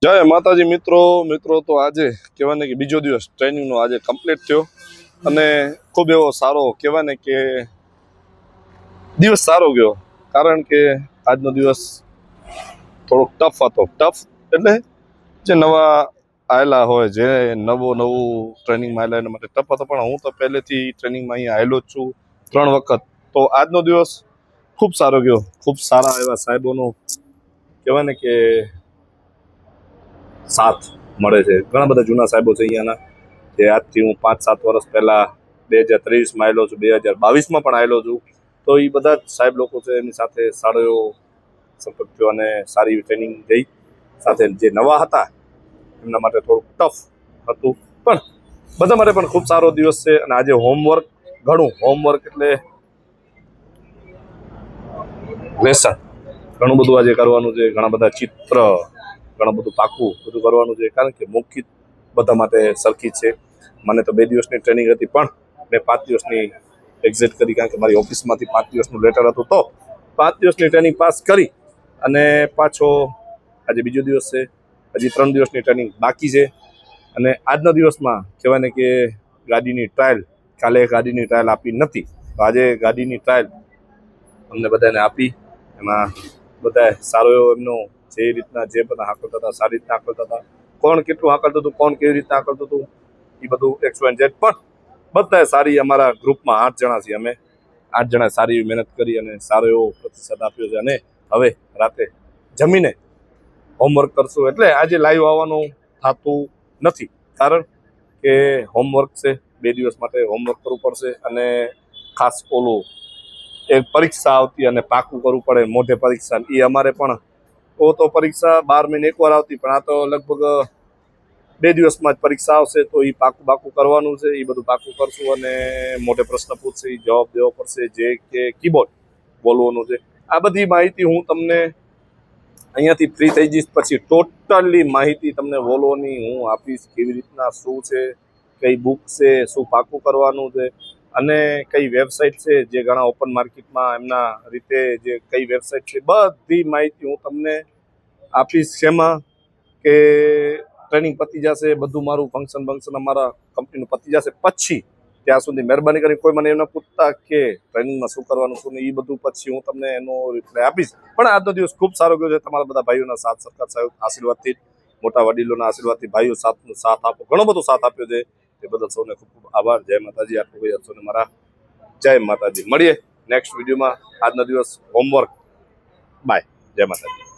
જય માતાજી મિત્રો તો આજે કહેવાય ને કે બીજો દિવસ ટ્રેનિંગનો આજે કમ્પ્લીટ થયો અને ખૂબ એવો સારો કહેવાય ને કે દિવસ સારો ગયો. કારણ કે આજનો દિવસ થોડોક ટફ હતો. ટફ એટલે જે નવા આવેલા હોય, જે નવું ટ્રેનિંગમાં આવેલા એના માટે ટફ હતો, પણ હું તો પહેલેથી ટ્રેનિંગમાં અહીંયા આવેલો જ છું 3 વખત. તો આજનો દિવસ ખૂબ સારો ગયો. ખૂબ સારા એવા સાહેબોનો કહેવાય ને કે સાથ મળે છે. ઘણા બધા જૂના સાહેબો છે અહીંયાના, જે આજથી હું 5-7 વર્ષ પહેલાં 2023માં આવેલો છું, 2022માં પણ આવેલો છું. તો એ બધા જ સાહેબ લોકો છે, એની સાથે સારો એવો સંપર્ક થયો અને સારી એવી ટ્રેનિંગ ગઈ. સાથે જે નવા હતા એમના માટે થોડુંક ટફ હતું, પણ બધા માટે પણ ખૂબ સારો દિવસ છે. અને આજે હોમવર્ક એટલે લેસન ઘણું બધું આજે કરવાનું છે. ઘણા બધા ચિત્ર, ઘણું બધું પાકું બધું કરવાનું છે. કારણ કે મૌખિક બધા માટે સરખી છે. મને તો 2 દિવસની ટ્રેનિંગ હતી, પણ મેં 5 દિવસની એક્ઝિટ કરી, કારણ કે મારી ઓફિસમાંથી 5 દિવસનું લેટર હતું. તો 5 દિવસની ટ્રેનિંગ પાસ કરી અને પાછો આજે બીજો દિવસ છે. હજી 3 દિવસની ટ્રેનિંગ બાકી છે. અને આજના દિવસમાં કહેવાય ને કે ગાડીની ટ્રાયલ, કાલે ગાડીની ટ્રાયલ આપી નથી, તો આજે ગાડીની ટ્રાયલ અમને બધાને આપી. એમાં બધાએ સારો એવો એમનો જે રીતના જે બધા હાંકલતા હતા સારી રીતના હાંકલતા હતા. કોણ કેટલું હાંકલતું હતું, કોણ કેવી રીતના હાંકલતું હતું, એ બધું XYZ. પણ બધાએ સારી, અમારા ગ્રુપમાં 8 જણા છીએ, અમે 8 જણાએ સારી એવી મહેનત કરી અને સારો એવો પ્રતિસાદ આપ્યો છે. અને હવે રાતે જમીને હોમવર્ક કરશું. એટલે આજે લાઈવ આવવાનું થતું નથી, કારણ કે હોમવર્ક છે. 2 દિવસ માટે હોમવર્ક કરવું પડશે. અને ખાસ ઓલું એક પરીક્ષા આવતી અને પાકું કરવું પડે, મોઢે પરીક્ષા. એ અમારે પણ તો પરીક્ષા 12 મહિને એકવાર આવતી, પણ આ તો લગભગ 2 દિવસમાં જ પરીક્ષા આવશે. તો એ પાકું કરવાનું છે. એ બધું પાકું કરશું અને મોઢે પ્રશ્ન પૂછશે, એ જવાબ દેવો પડશે. જે કે કીબોર્ડ બોલવાનું છે. આ બધી માહિતી હું તમને અહીંયાથી ફ્રી થઈ જઈશ પછી ટોટલી માહિતી તમને બોલવાની હું આપીશ. કેવી રીતના શું છે, કઈ બુક છે, શું પાકું કરવાનું છે, અને કઈ વેબસાઇટ છે જે ઘણા ઓપન માર્કેટમાં એમના રીતે જે કઈ વેબસાઇટ છે, બધી માહિતી હું તમને આપીશ. શેમાં કે ટ્રેનિંગ પતી જશે, બધું મારું ફંક્શન અમારા કંપનીનું પતી જશે પછી, ત્યાં સુધી મહેરબાની કરી કોઈ મને એમને પૂછતા કે ટ્રેનિંગમાં શું કરવાનું શું નહીં, એ બધું પછી હું તમને એનો રિપ્લાય આપીશ. પણ આજનો દિવસ ખૂબ સારો ગયો છે. તમારા બધા ભાઈઓના સાથ સરકાર આશીર્વાદથી, મોટા વડીલોના આશીર્વાદથી ભાઈઓ સાથ આપો, ઘણો બધો સાથ આપ્યો છે. એ બદલ સૌને ખૂબ ખૂબ આભાર. જય માતાજી. આટલું કહી આપશો ને મારા જય માતાજી. મળીએ નેક્સ્ટ વિડીયોમાં. આજનો દિવસ હોમવર્ક. બાય. જય માતાજી.